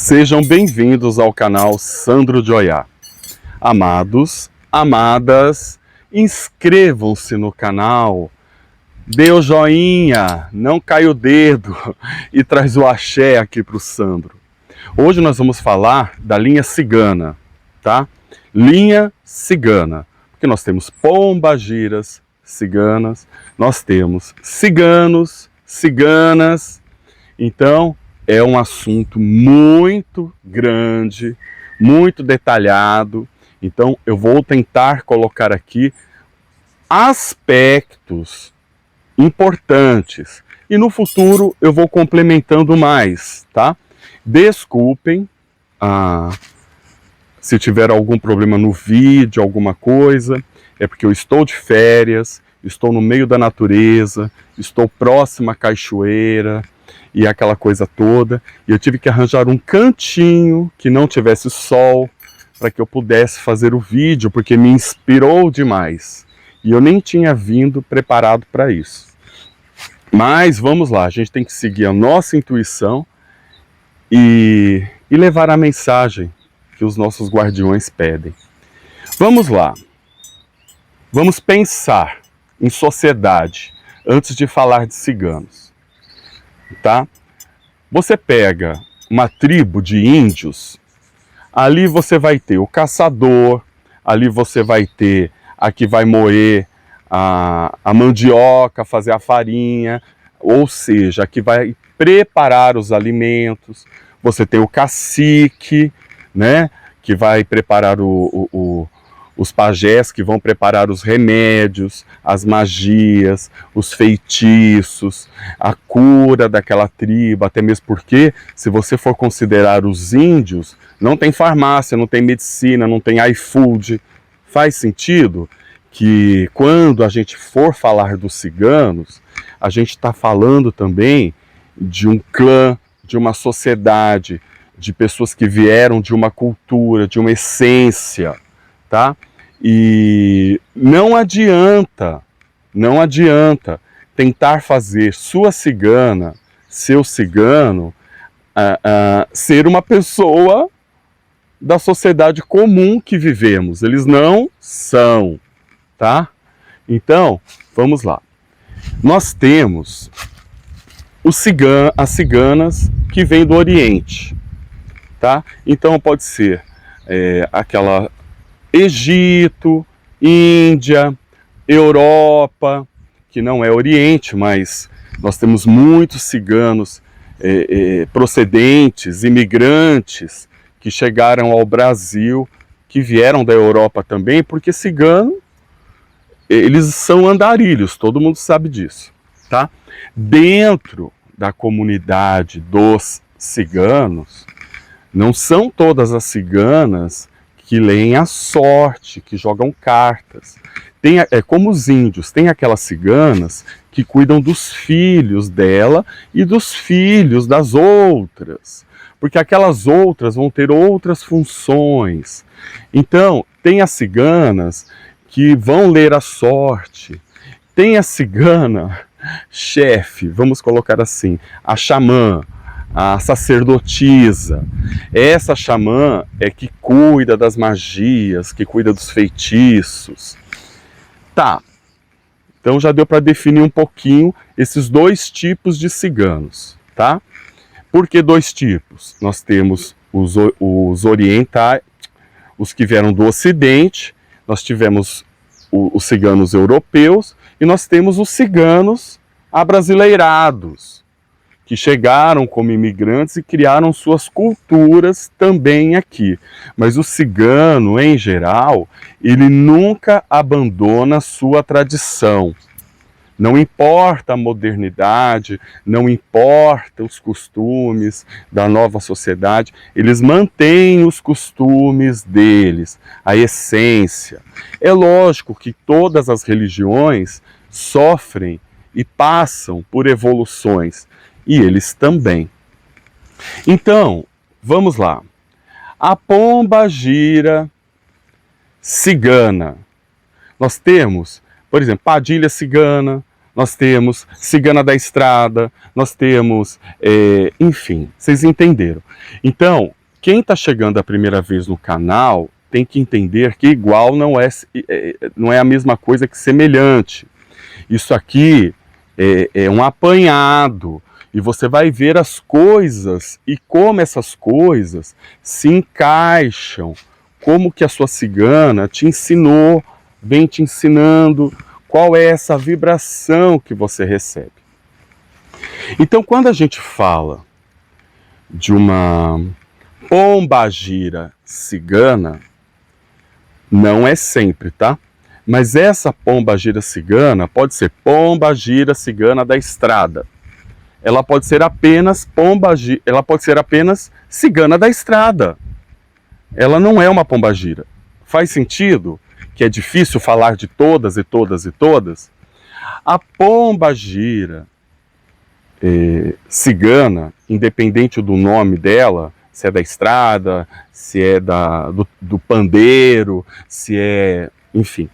Sejam bem-vindos ao canal Sandro de Oyá. Amados, amadas, inscrevam-se no canal, dê o joinha, não cai o dedo e traz o axé aqui para o Sandro. Hoje nós vamos falar da linha cigana, tá? Linha cigana, porque nós temos pombagiras ciganas, nós temos ciganos, ciganas, então é um assunto muito grande, muito detalhado. Então eu vou tentar colocar aqui aspectos importantes e no futuro eu vou complementando mais, tá? Desculpem se tiver algum problema no vídeo, alguma coisa, é porque eu estou de férias, estou no meio da natureza, estou próximo à cachoeira e aquela coisa toda, e eu tive que arranjar um cantinho que não tivesse sol para que eu pudesse fazer o vídeo, porque me inspirou demais. E eu nem tinha vindo preparado para isso. Mas vamos lá, a gente tem que seguir a nossa intuição e levar a mensagem que os nossos guardiões pedem. Vamos lá. Vamos pensar em sociedade antes de falar de ciganos. Tá? Você pega uma tribo de índios, ali você vai ter o caçador, ali você vai ter a que vai moer a mandioca, fazer a farinha, ou seja, a que vai preparar os alimentos. Você tem o cacique, né, que vai preparar os pajés que vão preparar os remédios, as magias, os feitiços, a cura daquela tribo, até mesmo porque, se você for considerar os índios, não tem farmácia, não tem medicina, não tem iFood. Faz sentido que quando a gente for falar dos ciganos, a gente está falando também de um clã, de uma sociedade, de pessoas que vieram de uma cultura, de uma essência, tá? E não adianta tentar fazer sua cigana, seu cigano, ser uma pessoa da sociedade comum que vivemos. Eles não são, tá? Então, vamos lá. Nós temos as ciganas que vêm do Oriente, tá? Então pode ser aquela Egito, Índia, Europa, que não é Oriente, mas nós temos muitos ciganos procedentes, imigrantes, que chegaram ao Brasil, que vieram da Europa também, porque cigano, eles são andarilhos, todo mundo sabe disso, tá? Dentro da comunidade dos ciganos, não são todas as ciganas que leem a sorte, que jogam cartas. É como os índios, tem aquelas ciganas que cuidam dos filhos dela e dos filhos das outras, porque aquelas outras vão ter outras funções. Então, tem as ciganas que vão ler a sorte, tem a cigana chefe, vamos colocar assim, a xamã, a sacerdotisa. Essa xamã é que cuida das magias, que cuida dos feitiços. Tá, então já deu para definir um pouquinho esses dois tipos de ciganos, tá? Por que dois tipos? Nós temos os orientais, os que vieram do Ocidente, nós tivemos os ciganos europeus e nós temos os ciganos abrasileirados, que chegaram como imigrantes e criaram suas culturas também aqui. Mas o cigano, em geral, ele nunca abandona sua tradição. Não importa a modernidade, não importa os costumes da nova sociedade, eles mantêm os costumes deles, a essência. É lógico que todas as religiões sofrem e passam por evoluções, e eles também. Então, vamos lá. A pombagira cigana. Nós temos, por exemplo, padilha cigana, nós temos Cigana da Estrada, nós temos, enfim, vocês entenderam. Então, quem está chegando a primeira vez no canal tem que entender que igual não é a mesma coisa que semelhante. Isso aqui é um apanhado, e você vai ver as coisas e como essas coisas se encaixam, como que a sua cigana te ensinou, vem te ensinando, qual é essa vibração que você recebe. Então, quando a gente fala de uma pombagira cigana, não é sempre, tá? Mas essa pombagira cigana pode ser pombagira cigana da estrada. Ela pode ser apenas ela pode ser apenas cigana da estrada. Ela não é uma pombagira. Faz sentido que é difícil falar de todas e todas e todas? A pombagira cigana, independente do nome dela, se é da estrada, se é do pandeiro, se é, enfim,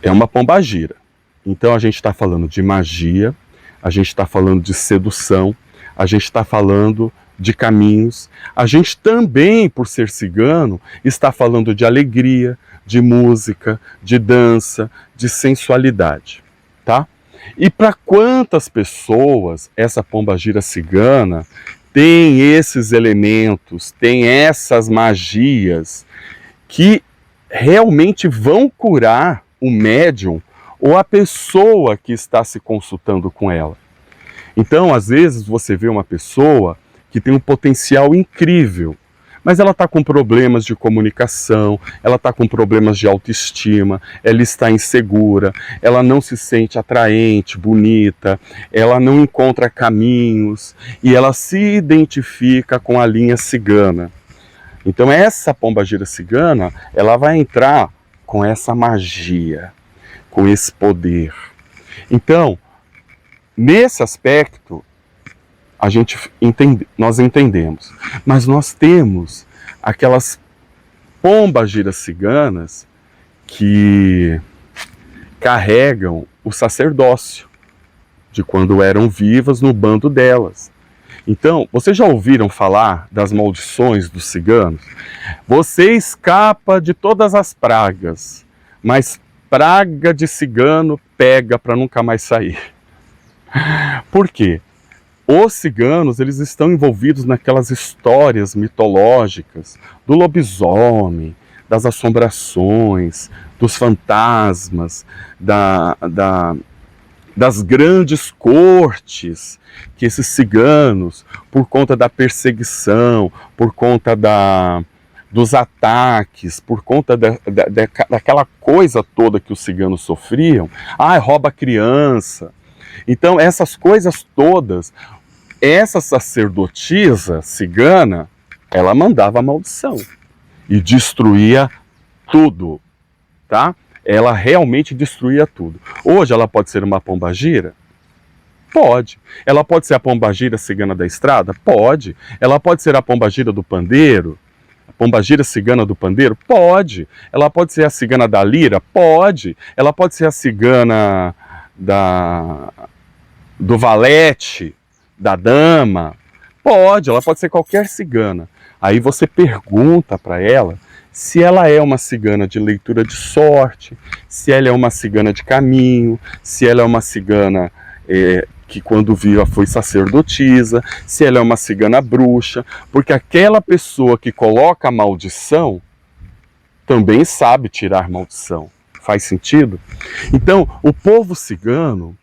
é uma pombagira. Então a gente está falando de magia, a gente está falando de sedução, a gente está falando de caminhos, a gente também, por ser cigano, está falando de alegria, de música, de dança, de sensualidade, tá? E para quantas pessoas essa pombagira cigana tem esses elementos, tem essas magias que realmente vão curar o médium ou a pessoa que está se consultando com ela. Então, às vezes, você vê uma pessoa que tem um potencial incrível, mas ela está com problemas de comunicação, ela está com problemas de autoestima, ela está insegura, ela não se sente atraente, bonita, ela não encontra caminhos e ela se identifica com a linha cigana. Então essa pombagira cigana, ela vai entrar com essa magia, com esse poder. Então, nesse aspecto, nós entendemos. Mas nós temos aquelas pombagiras ciganas que carregam o sacerdócio de quando eram vivas no bando delas. Então, vocês já ouviram falar das maldições dos ciganos? Você escapa de todas as pragas, mas praga de cigano pega para nunca mais sair. Por quê? Os ciganos, eles estão envolvidos naquelas histórias mitológicas do lobisomem, das assombrações, dos fantasmas, das grandes cortes que esses ciganos, por conta da perseguição, por conta dos ataques, por conta daquela coisa toda que os ciganos sofriam, rouba criança. Então essas coisas todas, essa sacerdotisa cigana, ela mandava maldição e destruía tudo, tá? Ela realmente destruía tudo. Hoje ela pode ser uma pombagira? Pode. Ela pode ser a pombagira cigana da estrada? Pode. Ela pode ser a pombagira do pandeiro? A pombagira cigana do pandeiro? Pode. Ela pode ser a cigana da lira? Pode. Ela pode ser a cigana do valete, da dama? Pode. Ela pode ser qualquer cigana. Aí você pergunta para ela se ela é uma cigana de leitura de sorte, se ela é uma cigana de caminho, se ela é uma cigana que quando viva foi sacerdotisa, se ela é uma cigana bruxa, porque aquela pessoa que coloca a maldição também sabe tirar maldição. Faz sentido? Então, o povo cigano,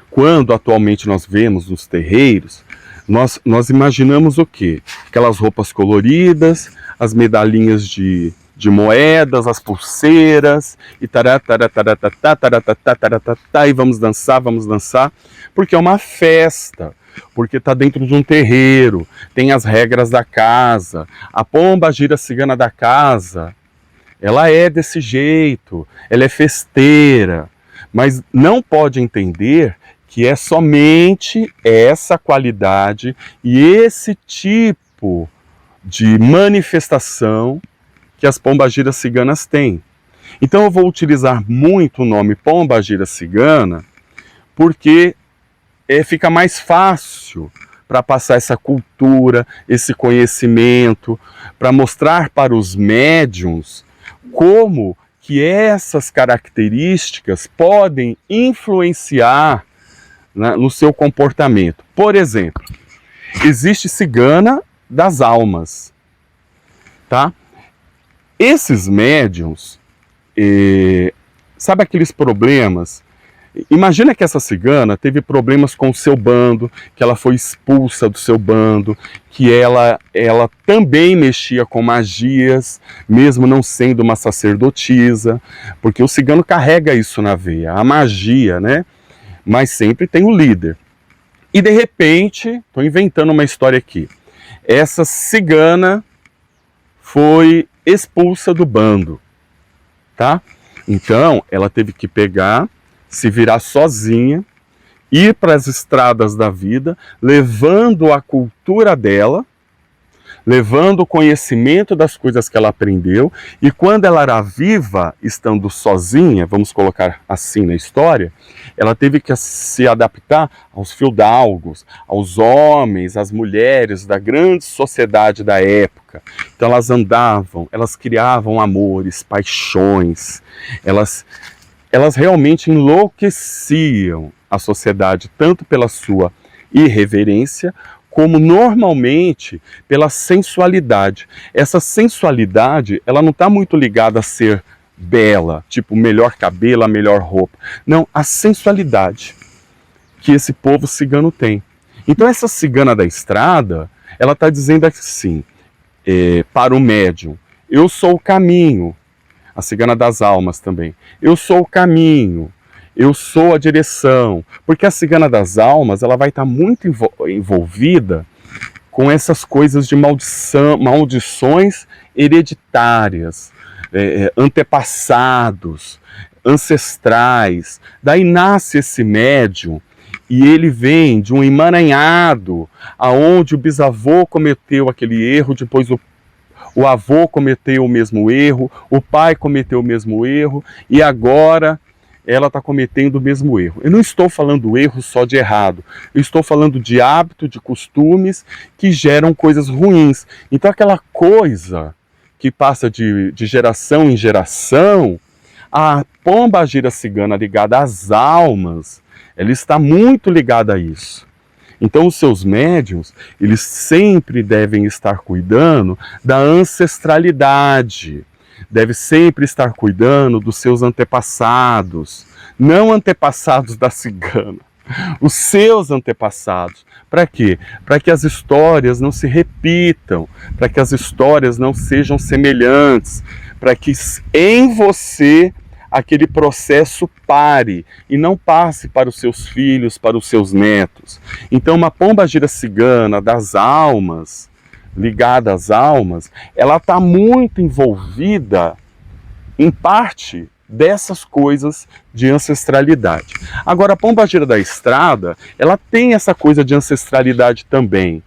quando atualmente nós vemos nos terreiros, nós imaginamos o quê? Aquelas roupas coloridas, as medalhinhas de moedas, as pulseiras, e e vamos dançar, porque é uma festa, porque está dentro de um terreiro, tem as regras da casa, a pombagira cigana da casa, ela é desse jeito, ela é festeira, mas não pode entender que é somente essa qualidade e esse tipo de manifestação que as pombagiras ciganas têm. Então eu vou utilizar muito o nome pombagira cigana porque fica mais fácil para passar essa cultura, esse conhecimento, para mostrar para os médiuns como que essas características podem influenciar, né, no seu comportamento. Por exemplo, existe cigana das almas, tá? Esses médiuns, sabe aqueles problemas? Imagina que essa cigana teve problemas com o seu bando, que ela foi expulsa do seu bando, que ela também mexia com magias, mesmo não sendo uma sacerdotisa, porque o cigano carrega isso na veia, a magia, né? Mas sempre tem o líder. E de repente, estou inventando uma história aqui, essa cigana foi expulsa do bando, tá? Então, ela teve que pegar, se virar sozinha, ir para as estradas da vida, levando a cultura dela, levando o conhecimento das coisas que ela aprendeu, e quando ela era viva, estando sozinha, vamos colocar assim na história, ela teve que se adaptar aos fidalgos, aos homens, às mulheres da grande sociedade da época. Então elas andavam, elas criavam amores, paixões, elas realmente enlouqueciam a sociedade, tanto pela sua irreverência, como normalmente pela sensualidade. Essa sensualidade, ela não está muito ligada a ser bela, tipo melhor cabelo, a melhor roupa. Não, a sensualidade que esse povo cigano tem. Então essa cigana da estrada, ela está dizendo assim, para o médium, eu sou o caminho. A cigana das almas também. Eu sou o caminho, eu sou a direção. Porque a cigana das almas, ela vai estar muito envolvida com essas coisas de maldições hereditárias, antepassados, ancestrais. Daí nasce esse médium e ele vem de um emaranhado, aonde o bisavô cometeu aquele erro, depois o avô cometeu o mesmo erro, o pai cometeu o mesmo erro, e agora ela está cometendo o mesmo erro. Eu não estou falando erro só de errado, eu estou falando de hábito, de costumes que geram coisas ruins. Então aquela coisa que passa de geração em geração, a pombagira cigana ligada às almas, ela está muito ligada a isso. Então os seus médiuns, eles sempre devem estar cuidando da ancestralidade, deve sempre estar cuidando dos seus antepassados, não antepassados da cigana, os seus antepassados. Para quê? Para que as histórias não se repitam, para que as histórias não sejam semelhantes, para que em você aquele processo pare e não passe para os seus filhos, para os seus netos. Então uma pombagira cigana das almas, ligada às almas, ela está muito envolvida em parte dessas coisas de ancestralidade. Agora a pombagira da estrada, ela tem essa coisa de ancestralidade também,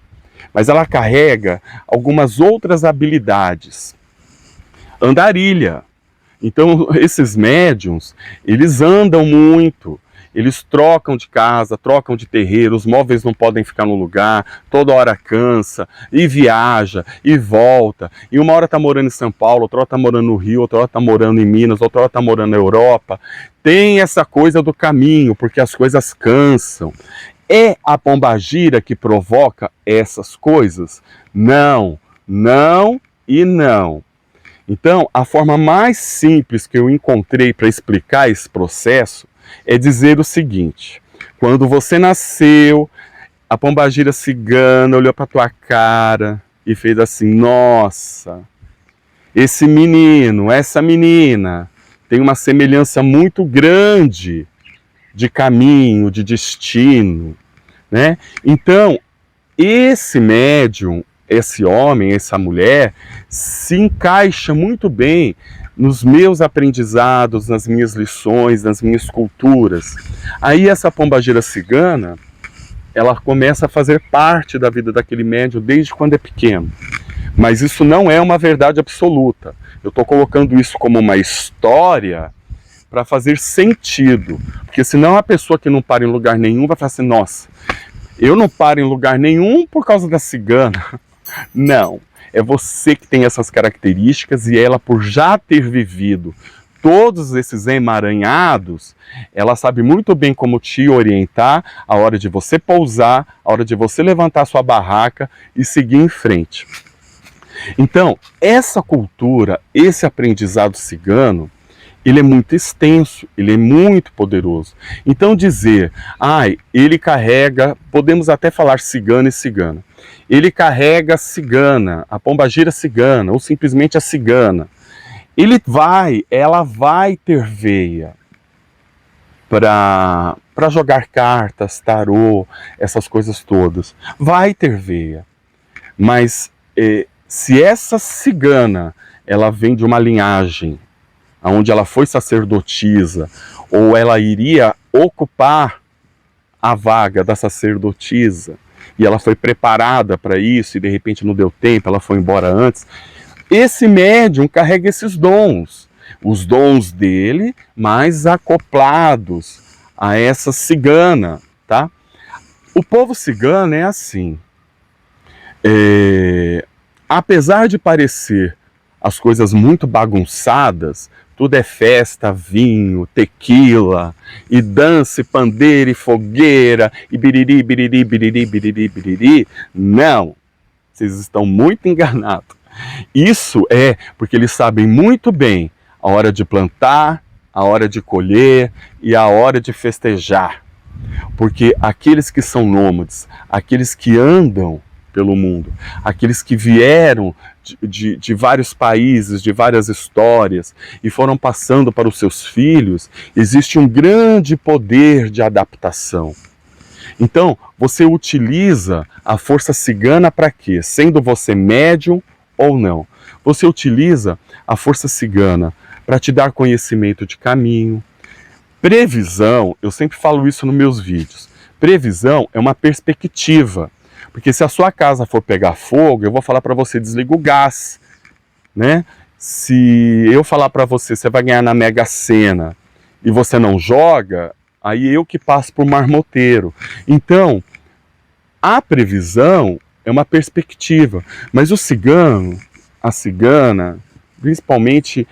mas ela carrega algumas outras habilidades. Andarilha. Então, esses médiuns, eles andam muito, eles trocam de casa, trocam de terreiro, os móveis não podem ficar no lugar, toda hora cansa, e viaja, e volta, e uma hora está morando em São Paulo, outra hora está morando no Rio, outra hora está morando em Minas, outra hora está morando na Europa. Tem essa coisa do caminho, porque as coisas cansam. É a pombagira que provoca essas coisas? Não, não e não. Então, a forma mais simples que eu encontrei para explicar esse processo é dizer o seguinte: quando você nasceu, a pombagira cigana olhou para tua cara e fez assim: nossa, esse menino, essa menina tem uma semelhança muito grande de caminho, de destino, né? Então, esse médium, esse homem, essa mulher, se encaixa muito bem nos meus aprendizados, nas minhas lições, nas minhas culturas. Aí essa pombagira cigana, ela começa a fazer parte da vida daquele médium desde quando é pequeno. Mas isso não é uma verdade absoluta. Eu estou colocando isso como uma história para fazer sentido. Porque senão a pessoa que não para em lugar nenhum vai falar assim, nossa, eu não paro em lugar nenhum por causa da cigana. Não, é você que tem essas características e ela, por já ter vivido todos esses emaranhados, ela sabe muito bem como te orientar a hora de você pousar, a hora de você levantar sua barraca e seguir em frente. Então, essa cultura, esse aprendizado cigano, ele é muito extenso, ele é muito poderoso. Então dizer, ele carrega, podemos até falar cigano e cigana. Ele carrega a cigana, a pombagira cigana, ou simplesmente a cigana. Ela vai ter veia para jogar cartas, tarô, essas coisas todas. Vai ter veia. Mas se essa cigana, ela vem de uma linhagem onde ela foi sacerdotisa, ou ela iria ocupar a vaga da sacerdotisa, e ela foi preparada para isso, e de repente não deu tempo, ela foi embora antes, esse médium carrega esses dons, os dons dele, mais acoplados a essa cigana, tá? O povo cigano é assim, apesar de parecer as coisas muito bagunçadas, tudo é festa, vinho, tequila, e dança, e pandeiro, e fogueira, e biriri, biriri, biriri, biriri, biriri. Não, vocês estão muito enganados. Isso é porque eles sabem muito bem a hora de plantar, a hora de colher e a hora de festejar. Porque aqueles que são nômades, aqueles que andam pelo mundo, aqueles que vieram de vários países, de várias histórias e foram passando para os seus filhos, existe um grande poder de adaptação. Então, você utiliza a força cigana para quê? Sendo você médium ou não. Você utiliza a força cigana para te dar conhecimento de caminho. Previsão, eu sempre falo isso nos meus vídeos, previsão é uma perspectiva. Porque se a sua casa for pegar fogo, eu vou falar para você, desliga o gás, né? Se eu falar para você, você vai ganhar na Mega Sena e você não joga, aí eu que passo por marmoteiro. Então, a previsão é uma perspectiva, mas o cigano, a cigana, principalmente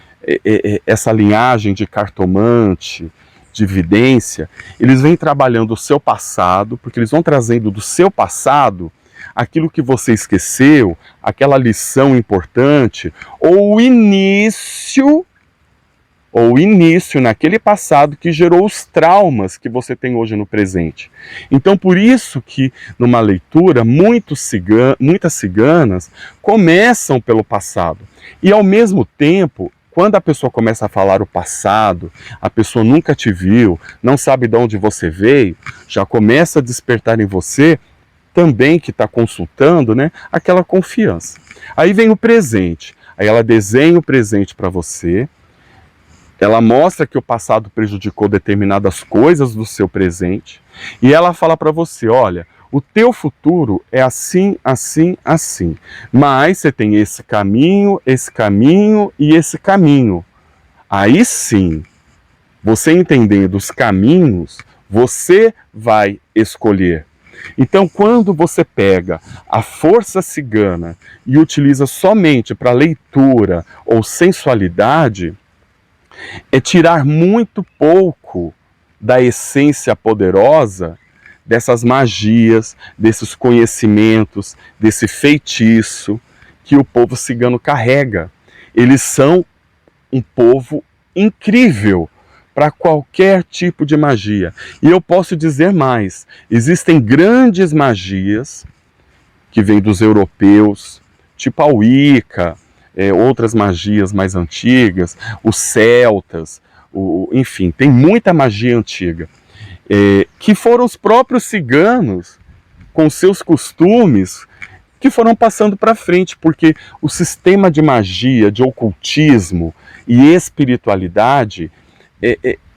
essa linhagem de cartomante, de vidência, eles vêm trabalhando o seu passado, porque eles vão trazendo do seu passado aquilo que você esqueceu, aquela lição importante, ou o início naquele passado que gerou os traumas que você tem hoje no presente. Então, por isso que numa leitura, muitas ciganas começam pelo passado. E ao mesmo tempo, quando a pessoa começa a falar o passado, a pessoa nunca te viu, não sabe de onde você veio, já começa a despertar em você, também que está consultando, né, aquela confiança. Aí vem o presente, aí ela desenha o presente para você, ela mostra que o passado prejudicou determinadas coisas do seu presente, e ela fala para você, olha, o teu futuro é assim, assim, assim. Mas você tem esse caminho e esse caminho. Aí sim, você entendendo os caminhos, você vai escolher. Então, quando você pega a força cigana e utiliza somente para leitura ou sensualidade, é tirar muito pouco da essência poderosa dessas magias, desses conhecimentos, desse feitiço que o povo cigano carrega. Eles são um povo incrível para qualquer tipo de magia. E eu posso dizer mais, existem grandes magias que vêm dos europeus, tipo a Wicca, outras magias mais antigas, os celtas, enfim, tem muita magia antiga. Que foram os próprios ciganos, com seus costumes, que foram passando para frente, porque o sistema de magia, de ocultismo e espiritualidade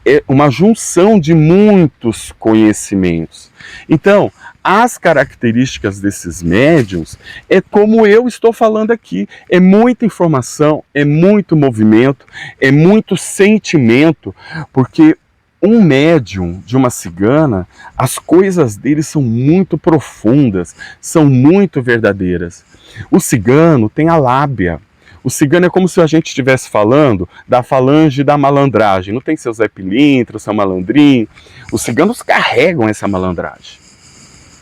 é uma junção de muitos conhecimentos. Então, as características desses médiums é como eu estou falando aqui, é muita informação, é muito movimento, é muito sentimento, porque um médium de uma cigana, as coisas dele são muito profundas, são muito verdadeiras. O cigano tem a lábia. O cigano é como se a gente estivesse falando da falange da malandragem. Não tem seu Zé Pilintra, seu malandrinho. Os ciganos carregam essa malandragem.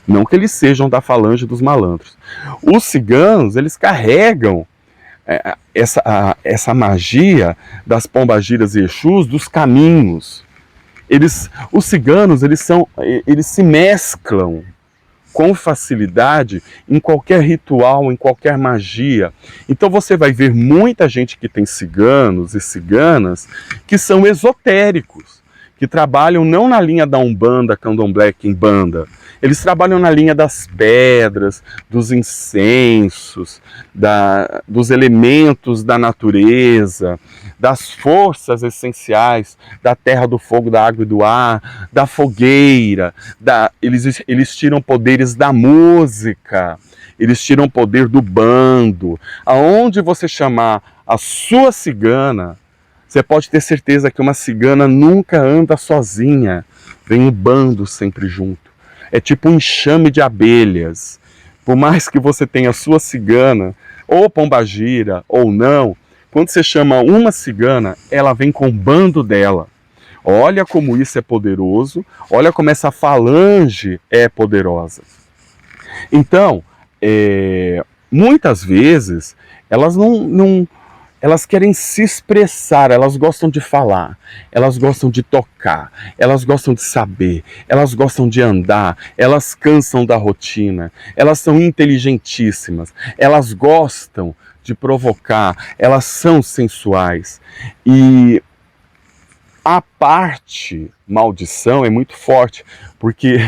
Não que eles sejam da falange dos malandros. Os ciganos, eles carregam essa magia das pombagiras e exus dos caminhos. Os ciganos, eles se mesclam com facilidade em qualquer ritual, em qualquer magia. Então você vai ver muita gente que tem ciganos e ciganas que são esotéricos, que trabalham não na linha da Umbanda, Candomblé, Quimbanda. Eles trabalham na linha das pedras, dos incensos, dos elementos da natureza, das forças essenciais, da terra, do fogo, da água e do ar, da fogueira. Eles tiram poderes da música, eles tiram poder do bando. Aonde você chamar a sua cigana, você pode ter certeza que uma cigana nunca anda sozinha. Vem um bando sempre junto. É tipo um enxame de abelhas. Por mais que você tenha a sua cigana, ou pombagira, ou não, quando você chama uma cigana, ela vem com o bando dela. Olha como isso é poderoso, olha como essa falange é poderosa. Então, muitas vezes, elas querem se expressar, elas gostam de falar, elas gostam de tocar, elas gostam de saber, elas gostam de andar, elas cansam da rotina, elas são inteligentíssimas, elas gostam de provocar, elas são sensuais. E a parte maldição é muito forte, porque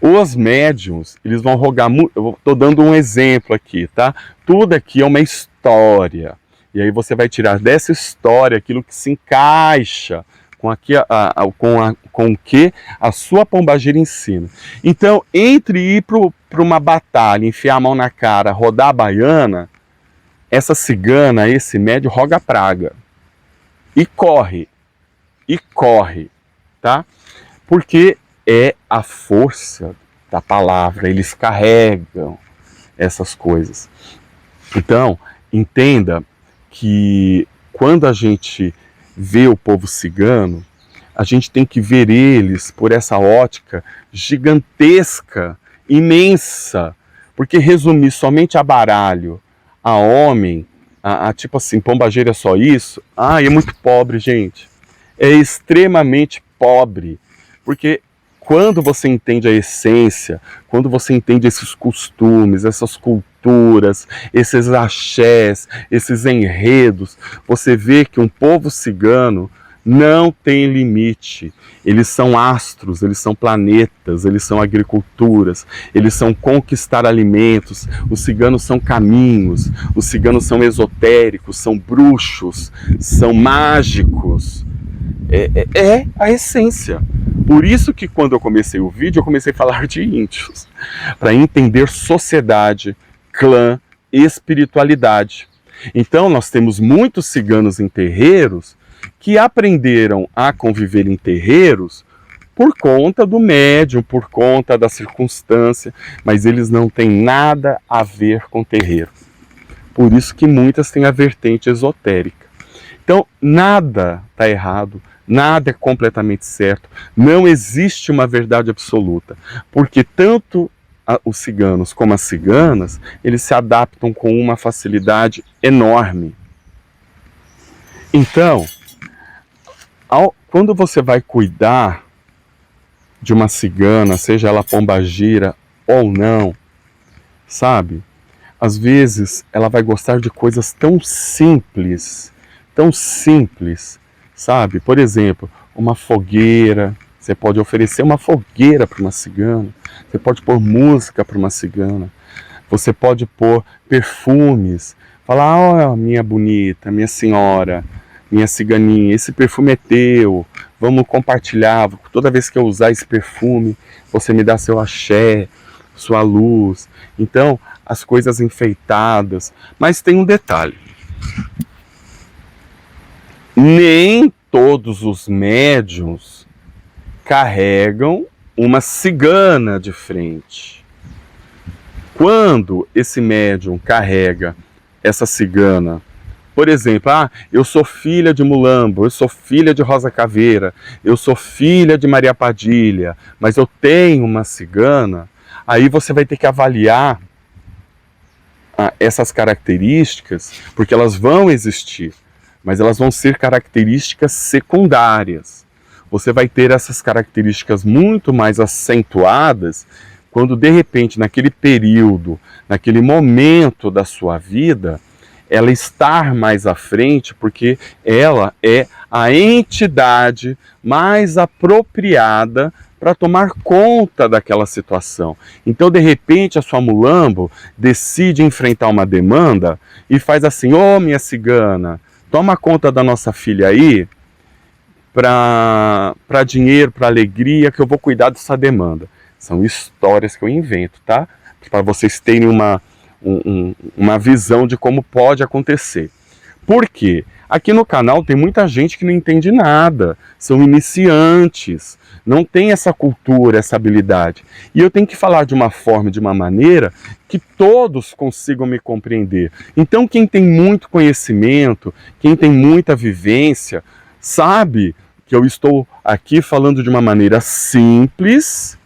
os médiums, eles vão rogar muito. Eu estou dando um exemplo aqui, tá? Tudo aqui é uma história. E aí você vai tirar dessa história aquilo que se encaixa com o que a sua pombagira ensina. Então, entre ir para uma batalha, enfiar a mão na cara, rodar a baiana, essa cigana, esse médium, roga a praga. E corre, tá? Porque é a força da palavra, eles carregam essas coisas. Então, entenda que quando a gente vê o povo cigano, a gente tem que ver eles por essa ótica gigantesca, imensa, porque resumir somente a baralho, a homem, tipo assim, pombageira é só isso, é muito pobre, gente. É extremamente pobre, porque quando você entende a essência, quando você entende esses costumes, essas culturas, esses axés, esses enredos, você vê que um povo cigano não tem limite. Eles são astros, eles são planetas, eles são agriculturas, eles são conquistar alimentos, os ciganos são caminhos, os ciganos são esotéricos, são bruxos, são mágicos. É a essência. Por isso que quando eu comecei o vídeo, eu comecei a falar de índios, para entender sociedade, clã, espiritualidade. Então nós temos muitos ciganos em terreiros que aprenderam a conviver em terreiros por conta do médium, por conta da circunstância, mas eles não têm nada a ver com terreiro. Por isso que muitas têm a vertente esotérica. Então nada está errado, nada é completamente certo, não existe uma verdade absoluta, porque tanto os ciganos como as ciganas, eles se adaptam com uma facilidade enorme. Então, quando você vai cuidar de uma cigana, seja ela pombagira ou não, sabe? Às vezes ela vai gostar de coisas tão simples, sabe? Por exemplo, uma fogueira. Você pode oferecer uma fogueira para uma cigana. Você pode pôr música para uma cigana. Você pode pôr perfumes. Falar, minha bonita, minha senhora, minha ciganinha, esse perfume é teu, vamos compartilhar, toda vez que eu usar esse perfume, você me dá seu axé, sua luz. Então, as coisas enfeitadas. Mas tem um detalhe. Nem todos os médiuns carregam uma cigana de frente. Quando esse médium carrega essa cigana, por exemplo, eu sou filha de Mulambo, eu sou filha de Rosa Caveira, eu sou filha de Maria Padilha, mas eu tenho uma cigana, aí você vai ter que avaliar essas características, porque elas vão existir, mas elas vão ser características secundárias. Você vai ter essas características muito mais acentuadas quando, de repente, naquele período, naquele momento da sua vida, ela estar mais à frente, porque ela é a entidade mais apropriada para tomar conta daquela situação. Então, de repente, a sua Mulambo decide enfrentar uma demanda e faz assim: ô, minha cigana, toma conta da nossa filha aí, para dinheiro, para alegria, que eu vou cuidar dessa demanda. São histórias que eu invento, tá? Para vocês terem uma visão de como pode acontecer. Por quê? Aqui no canal tem muita gente que não entende nada, são iniciantes, não tem essa cultura, essa habilidade. E eu tenho que falar de uma forma, de uma maneira que todos consigam me compreender. Então quem tem muito conhecimento, quem tem muita vivência, sabe que eu estou aqui falando de uma maneira simples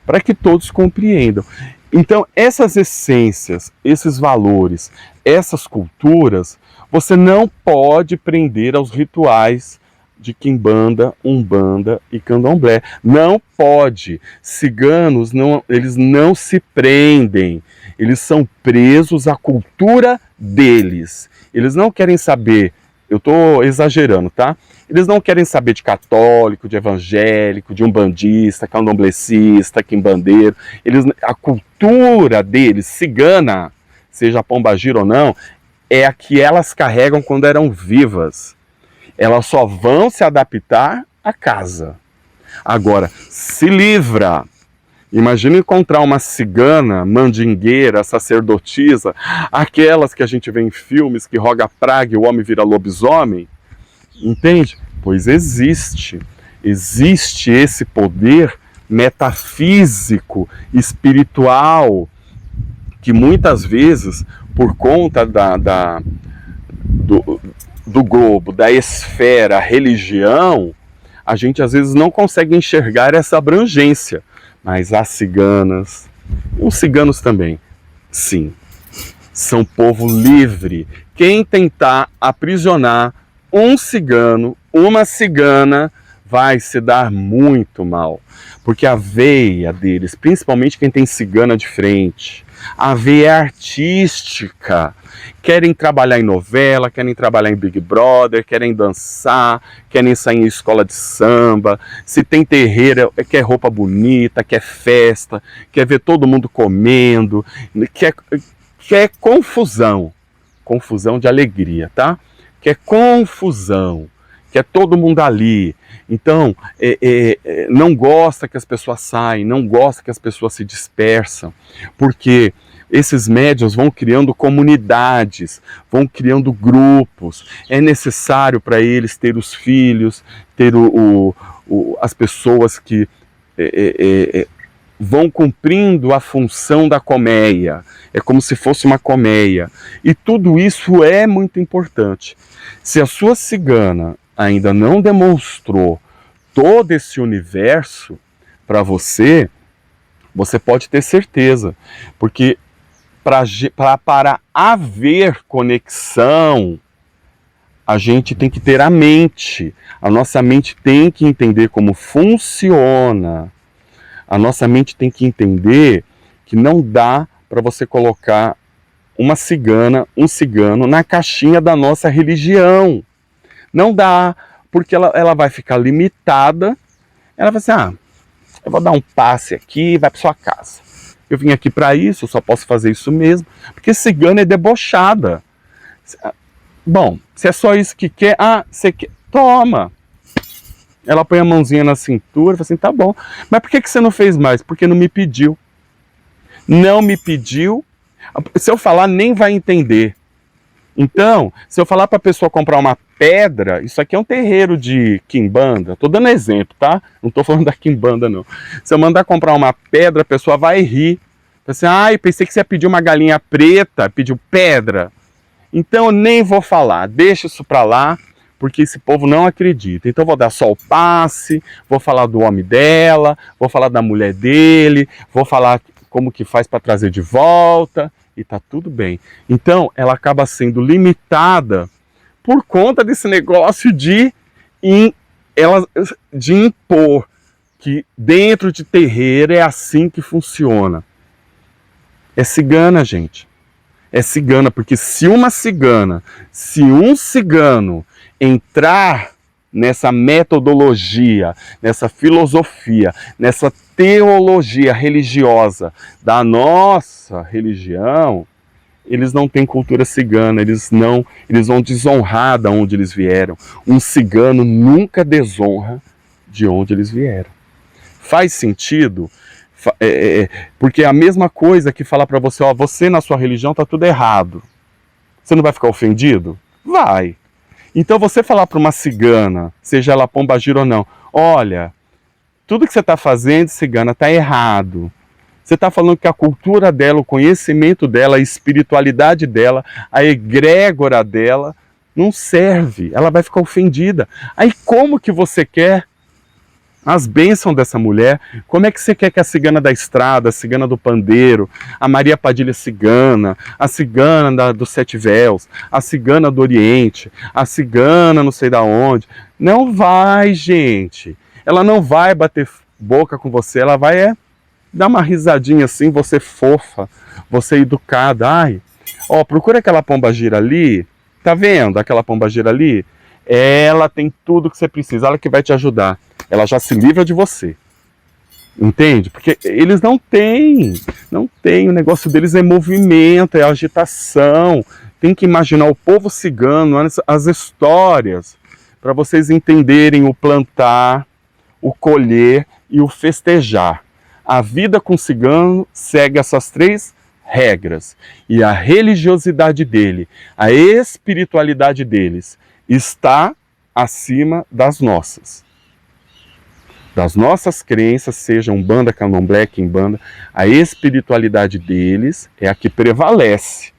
para que todos compreendam. Então, essas essências, esses valores, essas culturas, você não pode prender aos rituais de Quimbanda, Umbanda e Candomblé. Não pode. Ciganos, eles não se prendem. Eles são presos à cultura deles. Eles não querem saber, eu estou exagerando, tá? Eles não querem saber de católico, de evangélico, de umbandista, candomblecista, quimbandeiro. A cultura deles, cigana, seja pombagira ou não, é a que elas carregam quando eram vivas. Elas só vão se adaptar à casa. Agora, se livra. Imagina encontrar uma cigana, mandingueira, sacerdotisa, aquelas que a gente vê em filmes que roga praga e o homem vira lobisomem. Entende? Pois existe esse poder metafísico, espiritual, que muitas vezes, por conta do globo, da esfera, religião, a gente às vezes não consegue enxergar essa abrangência. Mas as ciganas, os ciganos também, sim, são povo livre. Quem tentar aprisionar um cigano, uma cigana, vai se dar muito mal. Porque a veia deles, principalmente quem tem cigana de frente, a veia é artística. Querem trabalhar em novela, querem trabalhar em Big Brother, querem dançar, querem sair em escola de samba. Se tem terreiro, quer roupa bonita, quer festa, quer ver todo mundo comendo, quer confusão. Confusão de alegria, tá? Quer confusão, quer todo mundo ali. Então, não gosta que as pessoas saem, não gosta que as pessoas se dispersam, porque esses médiuns vão criando comunidades, vão criando grupos. É necessário para eles ter os filhos, ter as pessoas que vão cumprindo a função da colmeia. É como se fosse uma colmeia. E tudo isso é muito importante. Se a sua cigana ainda não demonstrou todo esse universo para você, você pode ter certeza. Porque para haver conexão, a gente tem que ter a mente. A nossa mente tem que entender como funciona. A nossa mente tem que entender que não dá para você colocar uma cigana, um cigano na caixinha da nossa religião. Não dá, porque ela vai ficar limitada. Ela vai assim, eu vou dar um passe aqui e vai para sua casa. Eu vim aqui para isso, eu só posso fazer isso mesmo. Porque cigana é debochada. Bom, se é só isso que quer, você quer, toma. Ela põe a mãozinha na cintura e fala assim, tá bom. Mas por que você não fez mais? Porque não me pediu. Não me pediu. Se eu falar, nem vai entender. Então, se eu falar para a pessoa comprar uma pedra, isso aqui é um terreiro de quimbanda. Estou dando exemplo, tá? Não estou falando da quimbanda, não. Se eu mandar comprar uma pedra, a pessoa vai rir. Assim, eu pensei que você ia pedir uma galinha preta, pediu pedra. Então eu nem vou falar, deixa isso para lá, porque esse povo não acredita. Então eu vou dar só o passe, vou falar do homem dela, vou falar da mulher dele, vou falar como que faz para trazer de volta, e tá tudo bem. Então ela acaba sendo limitada por conta desse negócio de impor que dentro de terreiro é assim que funciona. É cigana, gente. É cigana, porque se um cigano entrar nessa metodologia, nessa filosofia, nessa teologia religiosa da nossa religião, eles não têm cultura cigana, eles vão desonrar de onde eles vieram. Um cigano nunca desonra de onde eles vieram. Faz sentido? Porque é a mesma coisa que falar para você, você na sua religião está tudo errado. Você não vai ficar ofendido? Vai. Então você falar para uma cigana, seja ela pombagira ou não, olha, tudo que você está fazendo, cigana, está errado. Você está falando que a cultura dela, o conhecimento dela, a espiritualidade dela, a egrégora dela, não serve. Ela vai ficar ofendida. Aí como que você quer as bênçãos dessa mulher? Como é que você quer que a cigana da estrada, a cigana do pandeiro, a Maria Padilha cigana, a cigana dos Sete Véus, a cigana do Oriente, a cigana não sei da onde? Não vai, gente. Ela não vai bater boca com você, ela vai dar uma risadinha assim, você fofa, você educada. Procura aquela pombagira ali, tá vendo aquela pombagira ali? Ela tem tudo que você precisa, ela que vai te ajudar. Ela já se livra de você. Entende? Porque eles não têm, o negócio deles é movimento, é agitação. Tem que imaginar o povo cigano, as histórias, para vocês entenderem o plantar, o colher e o festejar. A vida com o cigano segue essas 3 regras. E a religiosidade dele, a espiritualidade deles, está acima das nossas. Das nossas crenças, seja Umbanda, Candomblé, Quimbanda, a espiritualidade deles é a que prevalece.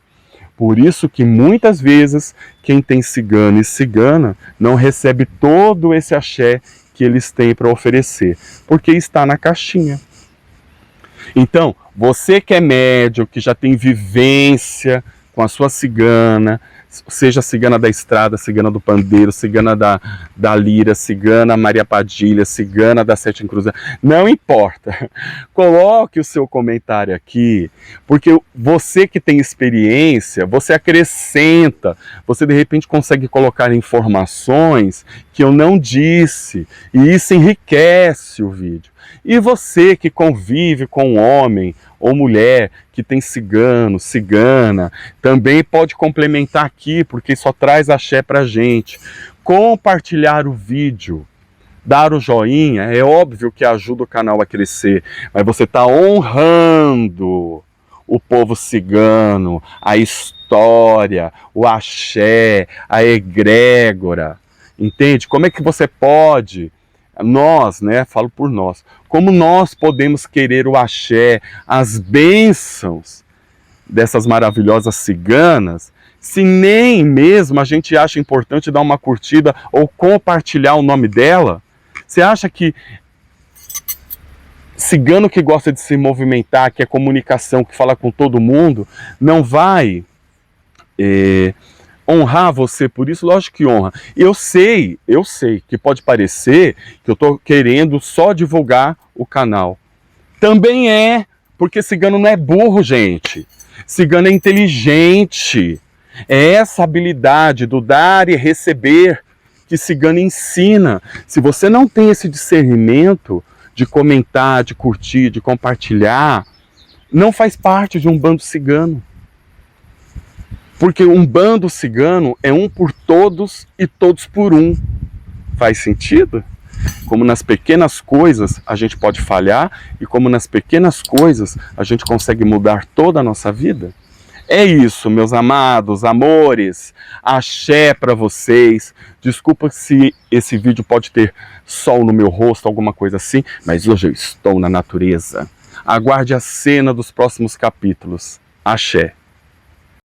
Por isso que muitas vezes quem tem cigano e cigana não recebe todo esse axé que eles têm para oferecer, porque está na caixinha. Então, você que é médium, que já tem vivência com a sua cigana, seja cigana da estrada, cigana do pandeiro, cigana da lira, cigana Maria Padilha, cigana da Sete Encruzilhadas, não importa. Coloque o seu comentário aqui, porque você que tem experiência, você acrescenta, você de repente consegue colocar informações que eu não disse, e isso enriquece o vídeo. E você que convive com um homem ou mulher que tem cigano, cigana, também pode complementar aqui, porque só traz axé pra gente. Compartilhar o vídeo, dar o joinha, é óbvio que ajuda o canal a crescer, mas você está honrando o povo cigano, a história, o axé, a egrégora. Entende? Como é que você pode... Nós, falo por nós, como nós podemos querer o axé, as bênçãos dessas maravilhosas ciganas, se nem mesmo a gente acha importante dar uma curtida ou compartilhar o nome dela? Você acha que cigano que gosta de se movimentar, que é comunicação, que fala com todo mundo, não vai honrar você por isso? Lógico que honra. Eu sei que pode parecer que eu estou querendo só divulgar o canal. Também porque cigano não é burro, gente. Cigano é inteligente. É essa habilidade do dar e receber que cigano ensina. Se você não tem esse discernimento de comentar, de curtir, de compartilhar, não faz parte de um bando cigano. Porque um bando cigano é um por todos e todos por um. Faz sentido? Como nas pequenas coisas a gente pode falhar e como nas pequenas coisas a gente consegue mudar toda a nossa vida. É isso, meus amados, amores. Axé para vocês. Desculpa se esse vídeo pode ter sol no meu rosto, alguma coisa assim, mas hoje eu estou na natureza. Aguarde a cena dos próximos capítulos. Axé.